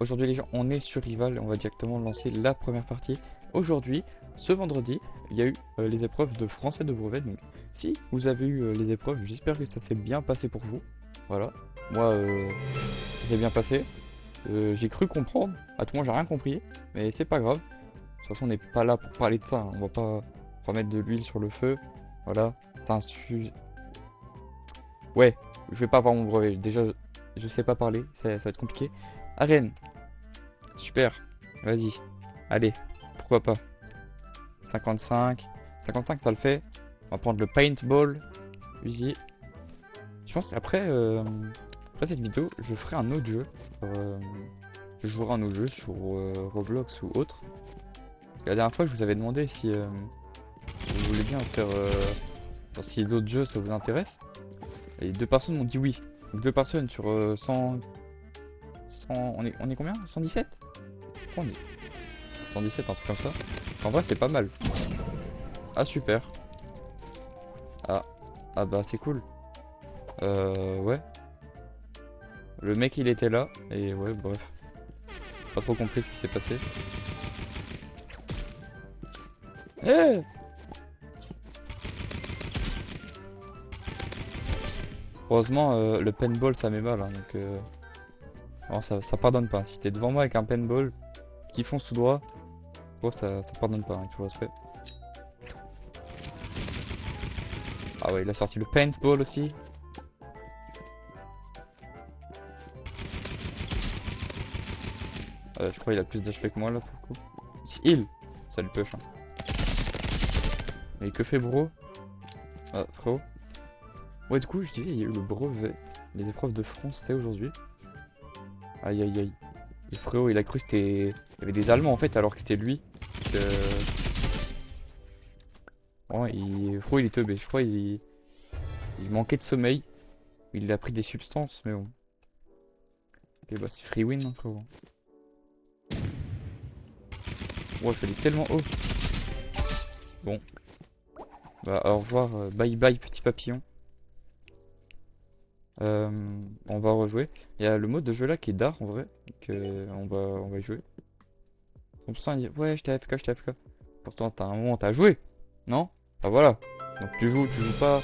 Aujourd'hui les gens, on est sur Rival et on va directement lancer la première partie. Aujourd'hui, ce vendredi, il y a eu les épreuves de français de brevet. Donc si vous avez eu les épreuves, j'espère que ça s'est bien passé pour vous. Voilà, moi ça s'est bien passé. J'ai cru comprendre, à tout moment j'ai rien compris, mais c'est pas grave. De toute façon on n'est pas là pour parler de ça, hein. On va pas remettre de l'huile sur le feu. Voilà, c'est un sujet... Ouais, je vais pas avoir mon brevet, déjà je sais pas parler, ça va être compliqué. Arène. Super, vas-y, allez, pourquoi pas. 55, 55 ça le fait. On va prendre le paintball, easy. Je pense après cette vidéo, je ferai un autre jeu. Euh, je jouerai un autre jeu sur Roblox ou autre. La dernière fois, je vous avais demandé si vous voulez bien faire, enfin, si d'autres jeux ça vous intéresse. Et deux personnes m'ont dit oui. Donc deux personnes sur 100, on est combien? 117? On est 117, un truc comme ça. En vrai, c'est pas mal. Ah, super. Ah, ah bah c'est cool. Ouais. Le mec il était là et ouais, bref. Pas trop compris ce qui s'est passé. Eh, heureusement, le paintball ça met mal, hein, donc non, ça pardonne pas. Si t'es devant moi avec un paintball qui fonce tout droit, oh, ça pardonne pas, hein, il faut le respect. Ah ouais, il a sorti le paintball aussi. Je crois qu'il a plus d'HP que moi là pour le coup. Heal, ça lui push, hein. Mais que fait bro? Ah, frérot. Ouais, du coup, je disais, il y a eu le brevet. Les épreuves de français aujourd'hui. Aïe aïe aïe. Le frérot, il a cru que c'était... Il y avait des Allemands en fait, alors que c'était lui. Donc, ouais, frérot, il est teubé. Je crois il manquait de sommeil. Il a pris des substances, mais bon. Ok, bah c'est free win, hein, frérot. Ouais, je suis allé tellement haut. Bon. Bah, au revoir. Bye bye, petit papillon. On va rejouer. Il y a le mode de jeu là qui est d'art en vrai. Donc, on va y jouer. 100% il dit ouais, j'étais AFK, j'étais AFK. Pourtant, t'as un moment, t'as joué, non? Bah voilà. Donc tu joues pas.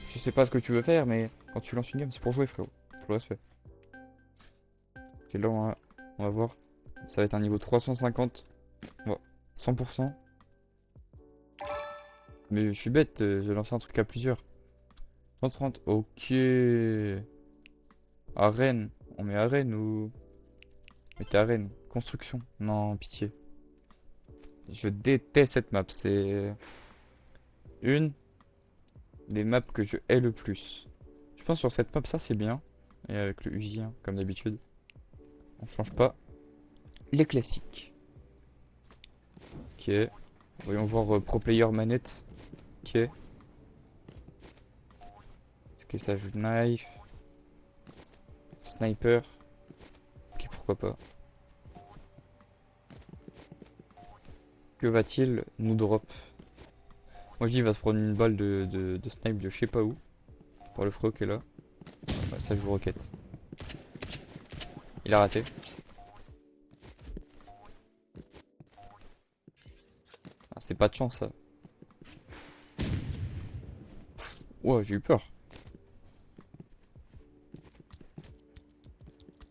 Je sais pas ce que tu veux faire, mais quand tu lances une game, c'est pour jouer, frérot. Tout le respect. Ok, là, on va voir. Ça va être un niveau 350. Ouais, 100%. Mais je suis bête, j'ai lancé un truc à plusieurs. 130, ok. Arène. On met arène ou... Mettez arène. Construction. Non, pitié. Je déteste cette map. C'est une des maps que je hais le plus. Je pense sur cette map, ça c'est bien. Et avec le Uzi, hein, comme d'habitude. On change pas. Les classiques. Ok. Voyons voir Pro Player manette. Ok. Est-ce que ça joue knife? Sniper. Ok, pourquoi pas. Que va-t-il nous drop? Moi je dis il va se prendre une balle de snipe de je sais pas où. Pour le frérot qui est là. Ouais, ça joue roquette. Il a raté. Ah, c'est pas de chance ça. Ouais, j'ai eu peur.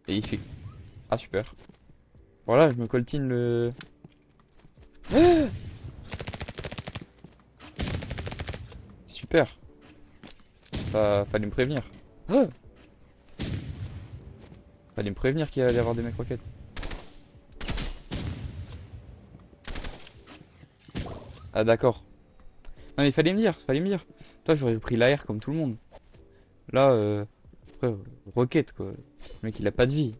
Et il fait. Ah, super. Voilà, je me coltine le. Ah, super. Fallait me prévenir. Ah, fallait me prévenir qu'il allait y avoir des mecs roquettes. Ah, d'accord. Non, mais il fallait me dire, fallait me dire. Toi, j'aurais pris l'AR comme tout le monde. Là, après, roquette quoi. Le mec, il a pas de vie.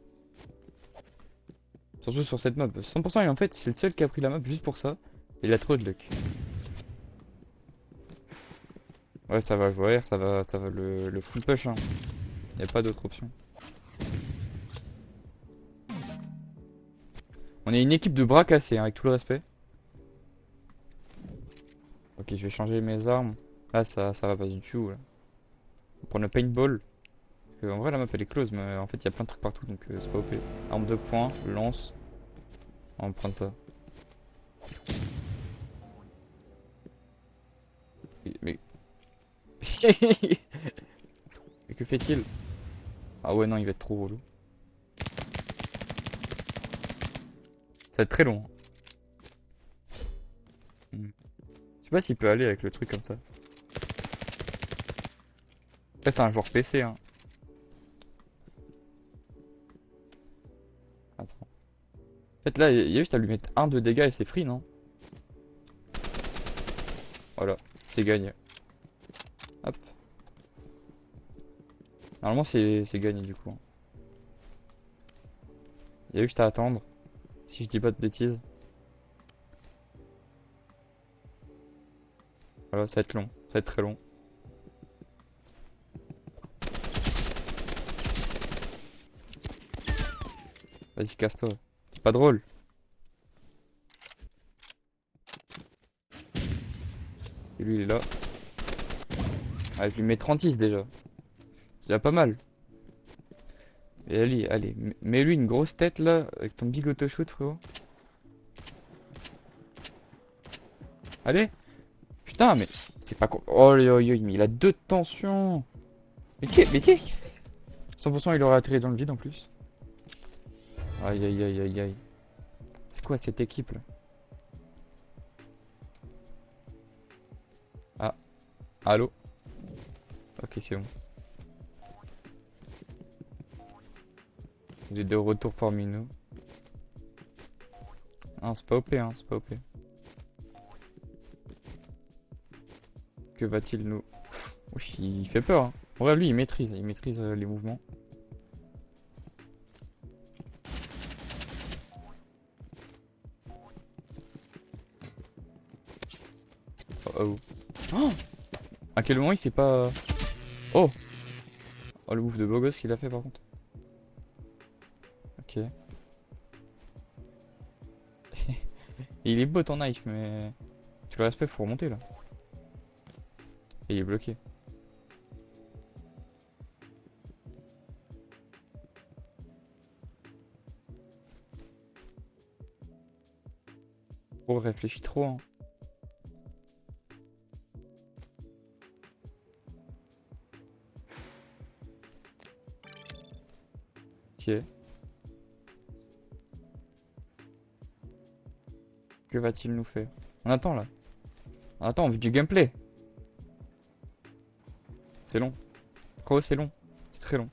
Surtout sur cette map. 100% et en fait, c'est le seul qui a pris la map juste pour ça. Il a trop de luck. Ouais, ça va jouer, ça va le full push, hein. Y a pas d'autre option. On est une équipe de bras cassés, hein, avec tout le respect. Ok, je vais changer mes armes. Là, ça va pas du tout. Là. On va prendre le paintball. En vrai, la map elle est close, mais en fait, il y a plein de trucs partout donc c'est pas OP. Arme de poing, lance. On va prendre ça. Mais. Mais que fait-il? Ah ouais, non, il va être trop relou. Ça va être très long. Hmm. Je sais pas s'il peut aller avec le truc comme ça. Après, c'est un joueur PC, hein. Attends. En fait, là, il y a juste à lui mettre un de dégâts et c'est free, non? Voilà, c'est gagné. Hop. Normalement, c'est gagné du coup. Il y a juste à attendre. Si je dis pas de bêtises. Voilà, ça va être long. Ça va être très long. Vas-y, casse-toi. C'est pas drôle. Et lui, il est là. Ah, je lui mets 36 déjà. C'est déjà pas mal. Et allez, allez, mets-lui une grosse tête là, avec ton big auto-shoot, frérot. Allez. Putain, mais c'est pas quoi. Oh, mais il a 2 de tension. Mais qu'est-ce qu'il fait? 100% il aurait atterri dans le vide en plus. Aïe aïe aïe aïe aïe. C'est quoi cette équipe là? Ah, allô? Ok, c'est bon. Il est de retour parmi nous. Ah, c'est pas OP, hein, c'est pas OP. Que va-t-il nous... Wesh, il fait peur, hein. En vrai, lui, il maîtrise les mouvements. Oh, oh. Oh, à quel moment il s'est pas... Oh! Oh, le move de beau gosse qu'il a fait par contre. Ok. Et il est beau ton knife, mais... Tu le respectes, faut remonter là. Et il est bloqué. Oh, réfléchis trop, hein. Ok. Que va-t-il nous faire? On attend là. On attend, on veut du gameplay. C'est long. Frérot, c'est long. C'est très long.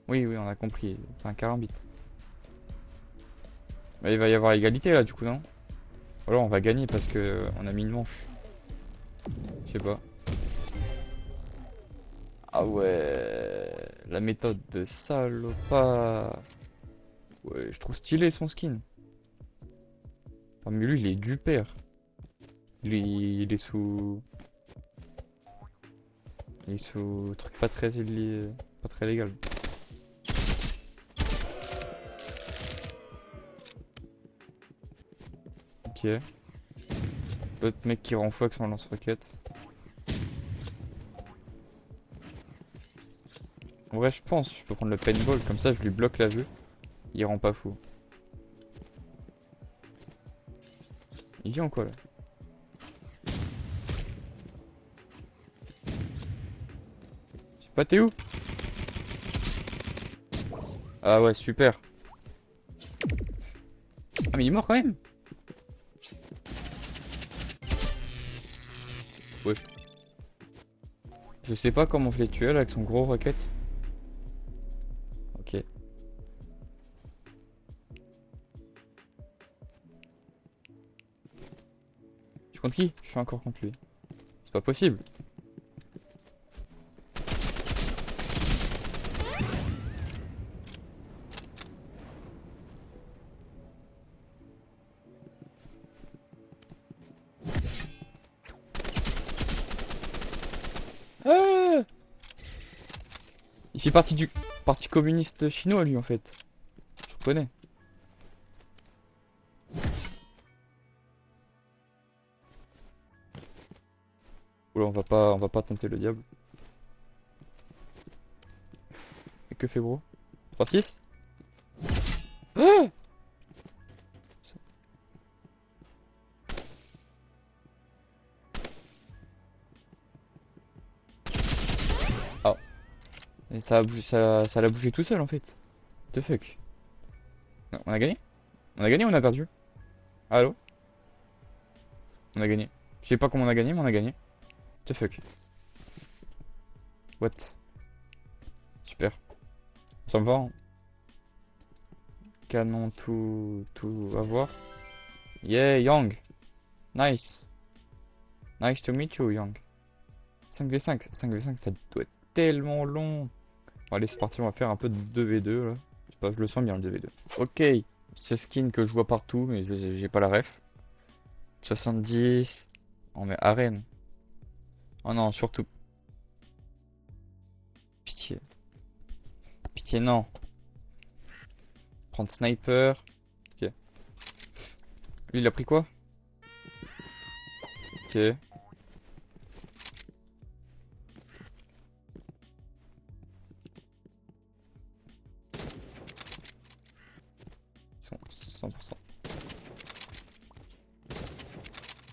Oui, oui, on a compris. C'est un carambite. Mais il va y avoir égalité là, du coup, non? Ou alors on va gagner parce que on a mis une manche. Je sais pas. Ah ouais, la méthode de salopard. Ouais, je trouve stylé son skin. Ah, mais lui, il est du père. Il est sous... Il est sous... Truc pas très... Pas très légal. Ok. L'autre mec qui rend fou avec son lance-roquette. En vrai, je pense, je peux prendre le paintball, comme ça je lui bloque la vue. Il rend pas fou. Il vient ou quoi là? Je sais pas, t'es où? Ah ouais, super. Ah mais il est mort quand même. Wesh. Je sais pas comment je l'ai tué là avec son gros rocket. Ok. Je compte qui? Je suis encore contre lui. C'est pas possible. Ah, il fait partie du parti communiste chinois lui en fait. Je reconnais. Oula, on va pas tenter le diable. que fait bro? 3-6? Ah! Ah. Et ça a bougé, ça l'a bougé tout seul en fait. What the fuck? Non, on a gagné? On a gagné ou on a perdu? Allô? On a gagné. Je sais pas comment on a gagné, mais on a gagné. What the fuck? What? Super. Ça me va, hein. Canon, tout à voir. Yeah, Young. Nice. Nice to meet you, Young. 5v5, 5v5, ça doit être tellement long. Bon, allez, c'est parti, on va faire un peu de 2v2 là. Je sais pas, je le sens bien le 2v2. Ok, ce skin que je vois partout, mais j'ai pas la ref. 70. On met arène. Oh non, surtout. Pitié. Pitié, non. Prendre sniper. Ok. Lui, il a pris quoi? Ok. Ils sont 100%.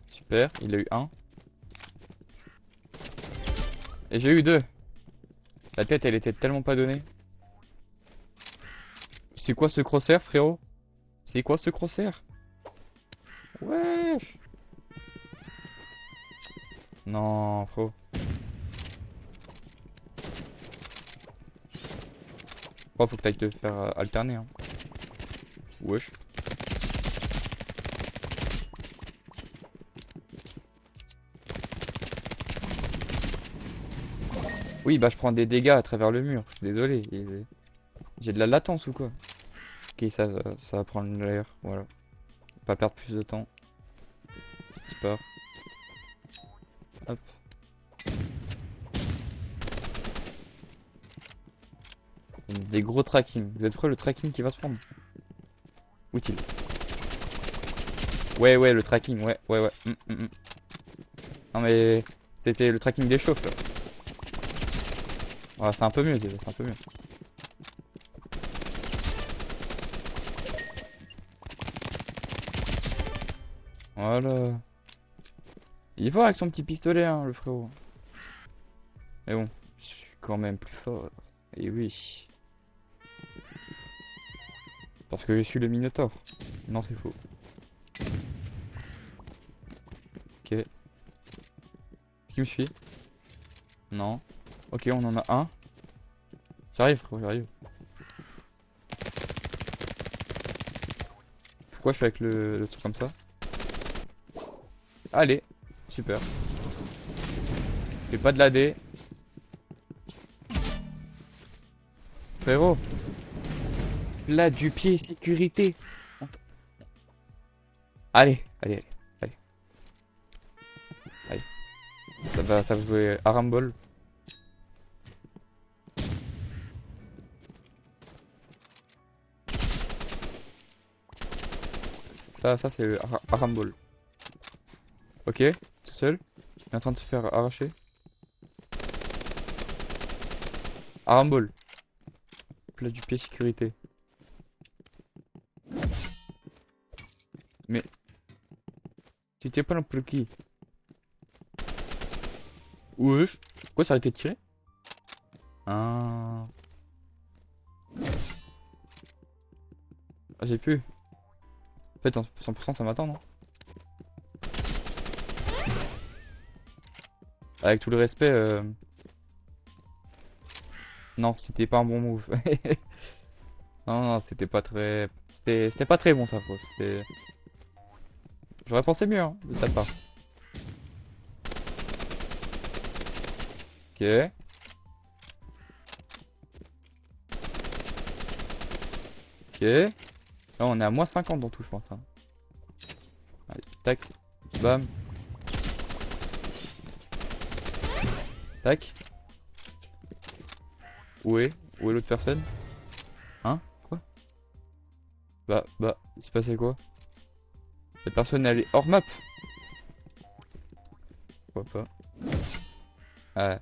Super, il a eu 1. Et j'ai eu 2. La tête, elle était tellement pas donnée. C'est quoi ce crosshair, frérot? C'est quoi ce crosshair? Wesh. Non, frérot. Oh, faut que t'ailles te faire alterner, hein. Wesh. Oui, bah je prends des dégâts à travers le mur. Je suis désolé. J'ai de la latence ou quoi? Ok, ça va prendre l'air. Voilà. Pas perdre plus de temps. C'est part. Hop. Des gros tracking. Vous êtes prêts, le tracking qui va se prendre? Utile. Ouais, le tracking, ouais. Non mais c'était le tracking des chauffes là. Ouais, c'est un peu mieux déjà, c'est un peu mieux. Voilà. Il est fort avec son petit pistolet, hein, le frérot. Mais bon, je suis quand même plus fort. Et oui. Parce que je suis le Minotaure. Non, c'est faux. Ok. Qui me suit? Non. Ok, on en a un. J'arrive, frérot, j'arrive. Pourquoi je suis avec le truc comme ça? Allez, super. Fais pas de l'AD. Frérot. Là, du pied, sécurité. Allez. Ça va jouer à Rumble. Ça c'est Rumble. Ok, tout seul. Il est en train de se faire arracher. Rumble. Plat du pied, sécurité. Mais tu t'es pas non plus qui? Wesh. Pourquoi ça a arrêté de tirer? Ah, j'ai pu. En fait, en 100% ça m'attend, non? Avec tout le respect, non, c'était pas un bon move. Non, c'était pas très... C'était pas très bon ça, Frost. J'aurais pensé mieux, hein, de ta part. Ok. Ok. Là, on est à moins 50 dans tout, je pense, hein. Allez, tac. Bam. Tac. Où est l'autre personne? Hein? Quoi? Il s'est passé quoi? Cette personne elle est hors map. Pourquoi pas? Ah,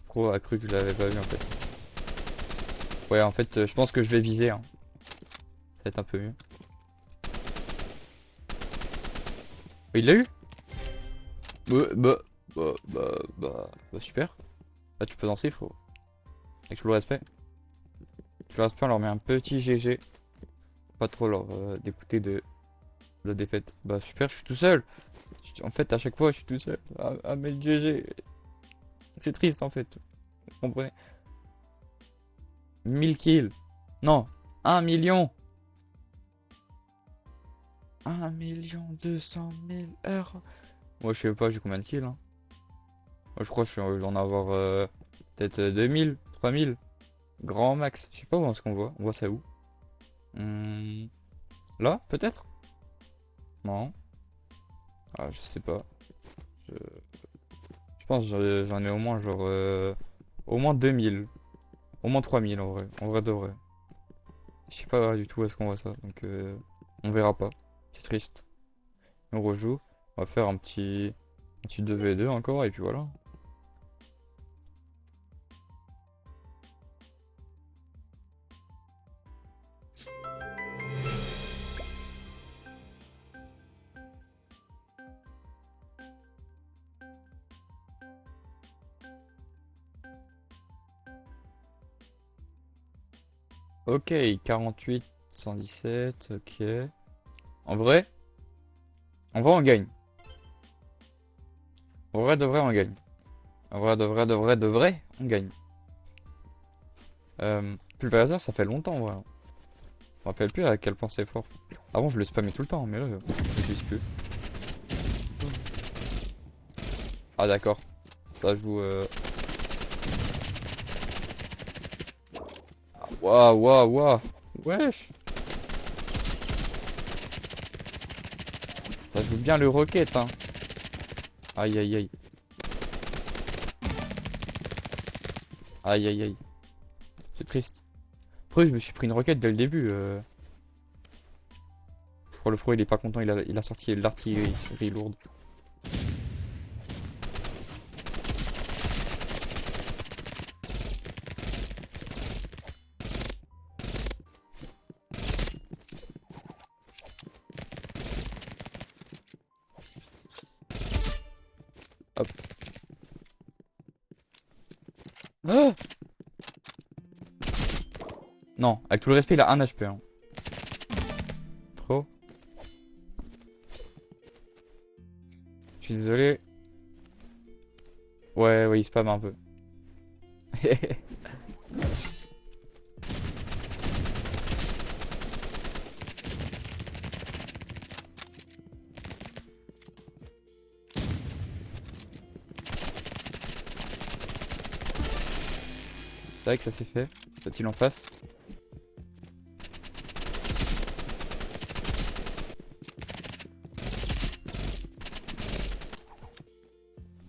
Pro a cru que je l'avais pas vu en fait. Ouais, en fait, je pense que je vais viser, hein. Ça va être un peu mieux. Oh, il l'a eu? Bah, bah, bah, super. Là, tu peux danser, frérot. Avec tout le respect. Tout le respect, on leur met un petit GG. Pas trop leur dégoûter de la défaite. Bah, super, je suis tout seul. En fait, à chaque fois, je suis tout seul. Mais le GG. C'est triste, en fait. Vous comprenez? 1000 kills. Non, 1 million. 1 200 000 heures. Moi, je sais pas, j'ai combien de kills, hein. Moi, je crois que je vais en avoir peut-être 2000, 3000. Grand max. Je sais pas où est-ce qu'on voit. On voit ça où? Hmm, Là, peut-être? Non. Ah, je sais pas. Je, je pense que j'en ai au moins genre au moins 2000. Au moins 3000 en vrai. En vrai de vrai. Je sais pas du tout où est-ce qu'on voit ça. Donc on verra pas. C'est triste. On rejoue. On va faire un petit 2v2 encore et puis voilà. Ok, 48, 117, ok. En vrai, on gagne. En vrai de vrai, on gagne. En vrai de vrai, de vrai, de vrai, on gagne. Pulverizer, ça fait longtemps, ouais. Je me rappelle plus à quel point c'est fort. Avant, je le spammais tout le temps, mais là, je l'utilise plus. Ah, d'accord. Ça joue. Waouh, waouh, waouh. Wesh. Ça joue bien le rocket, hein. Aïe, aïe, aïe. Aïe, aïe, aïe. C'est triste. Après, je me suis pris une roquette dès le début. Je crois le pro, il est pas content, il a sorti l'artillerie lourde. Hop. Ah, non, avec tout le respect, il a 1 HP, hein. Pro. Je suis désolé. Ouais, ouais, il spam un peu. C'est vrai que ça s'est fait. Faut-il en face?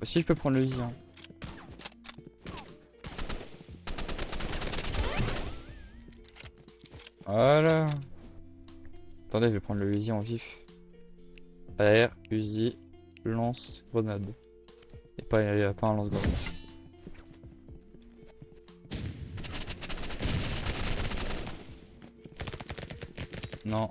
Si je peux prendre le Z, hein. Voilà. Attendez, je vais prendre le Uzi en vif. AR, Uzi, lance, grenade. Et pas, il y a pas un lance-grenade. Non.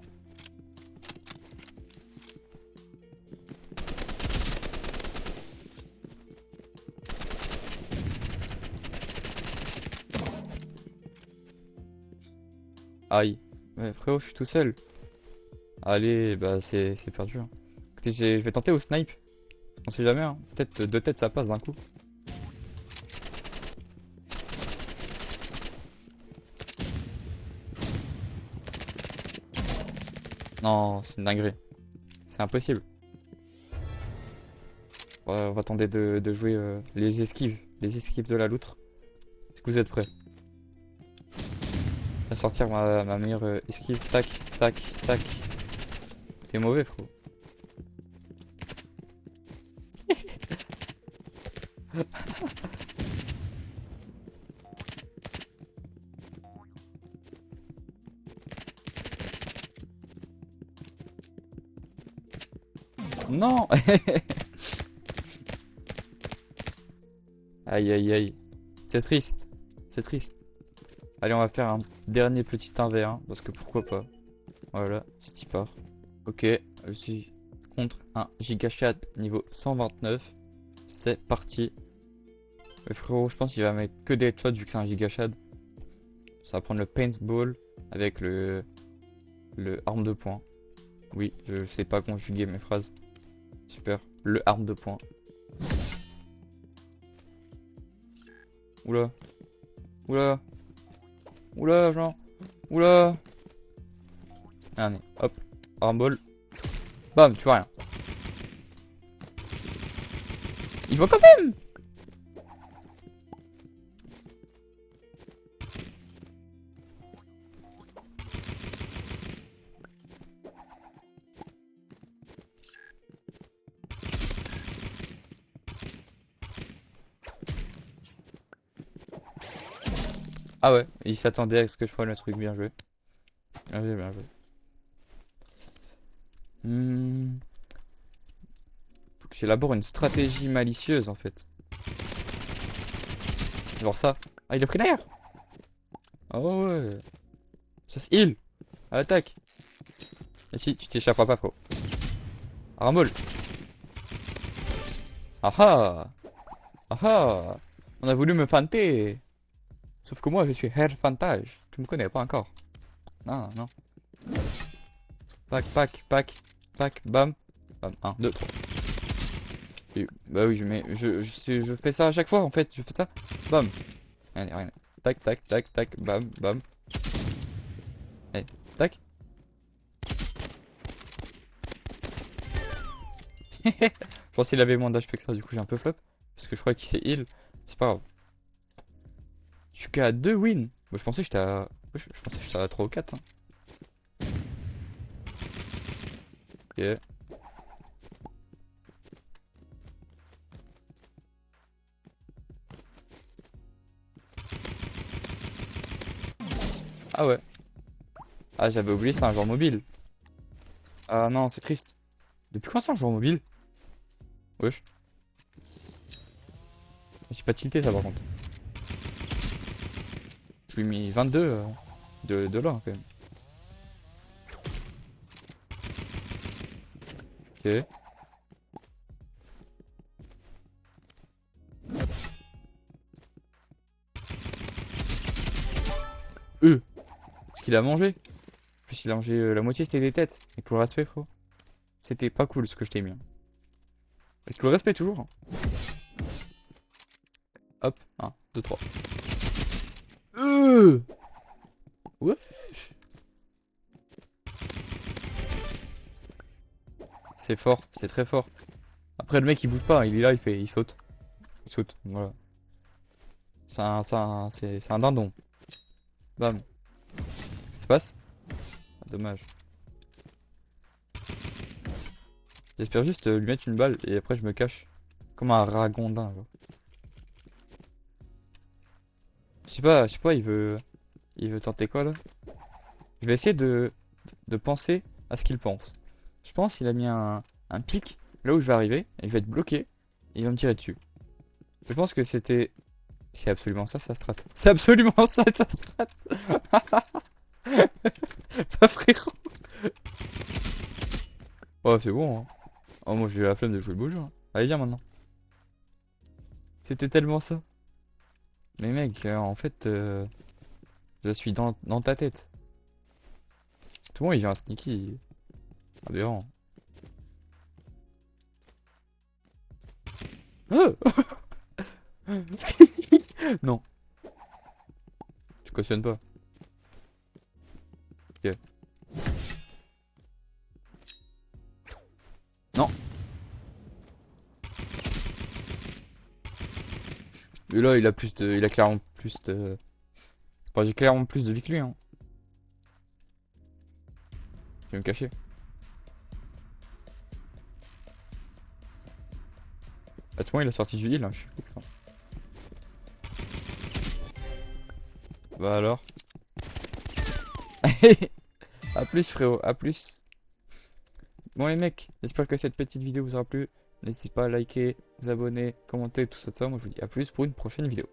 Aïe. Ouais, frérot, je suis tout seul. Allez, bah c'est perdu, hein. Écoutez, je vais tenter au snipe. On sait jamais, hein. Peut-être deux têtes ça passe d'un coup. Non, c'est une dinguerie. C'est impossible. On va tenter de jouer les esquives. Les esquives de la loutre. Est-ce que vous êtes prêts? Je vais sortir ma meilleure esquive. Tac, tac, tac. T'es mauvais, frérot. Non. Aïe, aïe, aïe. C'est triste. C'est triste. Allez, on va faire un dernier petit 1v1, parce que pourquoi pas. Voilà, c'est y part. Ok, je suis contre un Gigachad niveau 129. C'est parti. Le frérot, je pense qu'il va mettre que des headshots vu que c'est un Gigachad. Ça va prendre le paintball avec le arme de poing. Oui, je sais pas conjuguer mes phrases. Super. Le arme de poing. Oula. Oula. Oula, Jean. Oula. Allez, hop. Armball. Bam, tu vois rien. Il va quand même. Ah ouais, il s'attendait à ce que je prenne le truc, bien joué. Bien joué, bien joué. Faut que j'élabore une stratégie malicieuse en fait. Voir ça. Ah, il a pris l'air. Ah ouais. Ça se heal. À l'attaque. Et si, tu t'échapperas pas, frérot. Armol. Ah ah. Ah ah. On a voulu me fanter. Sauf que moi, je suis Herr Fantage. Tu me connais pas encore. Non, non. Pack, pack, pack, pack, bam. Bam, 1, 2, 3. Et, bah oui, je fais ça à chaque fois en fait. Je fais ça. Bam. Allez, rien. Tac, tac, tac, tac, bam, bam. Allez, tac. Je pensais qu'il avait moins d'HP que ça, du coup j'ai un peu flop. Parce que je crois qu'il s'est heal. C'est pas grave. Je suis qu'à 2 wins. Moi je pensais que j'étais à. Je pensais que j'étais à 3 ou 4. Hein. Ok. Ah ouais. Ah j'avais oublié, c'est un joueur mobile. Ah non, c'est triste. Depuis quand c'est un joueur mobile? Wesh. J'ai pas tilté ça par contre. Je lui ai mis 22 de là quand même. Ok. Ce qu'il a mangé. En plus il a mangé la moitié c'était des têtes. Et pour le respect frérot. C'était pas cool ce que je t'ai mis. Avec le respect toujours. Hein. Hop, 1, 2, 3. Wesh. C'est fort, c'est très fort. Après le mec il bouge pas, il est là, il saute. Il saute, voilà. C'est un dindon. Bam. Qu'est-ce qui se passe? Ah, dommage. J'espère juste lui mettre une balle et après je me cache. Comme un ragondin. Genre. Je sais pas, il veut tenter quoi là? Je vais essayer de penser à ce qu'il pense. Je pense qu'il a mis un pic là où je vais arriver et je vais être bloqué et il va me tirer dessus. Je pense que c'était. C'est absolument ça sa strat. C'est absolument ça sa strat. Pas frérot. Oh c'est bon hein. Oh moi j'ai eu la flemme de jouer le beau jeu. Hein. Allez viens maintenant. C'était tellement ça. Mais mec, en fait, je suis dans ta tête. Tout le monde il vient un sneaky. Aberrant. Oh non. Je cautionne pas. Ok. Non. Et là, il a plus de. Il a clairement plus de. Enfin, j'ai clairement plus de vie que lui, hein. Je vais me cacher. Ah, tout le monde il a sorti du heal, hein. Je suis fou, putain. Bah alors. A plus, frérot, à plus. Bon, les mecs, j'espère que cette petite vidéo vous aura plu. N'hésitez pas à liker, vous abonner, commenter, tout ça, tout ça. Moi, je vous dis à plus pour une prochaine vidéo.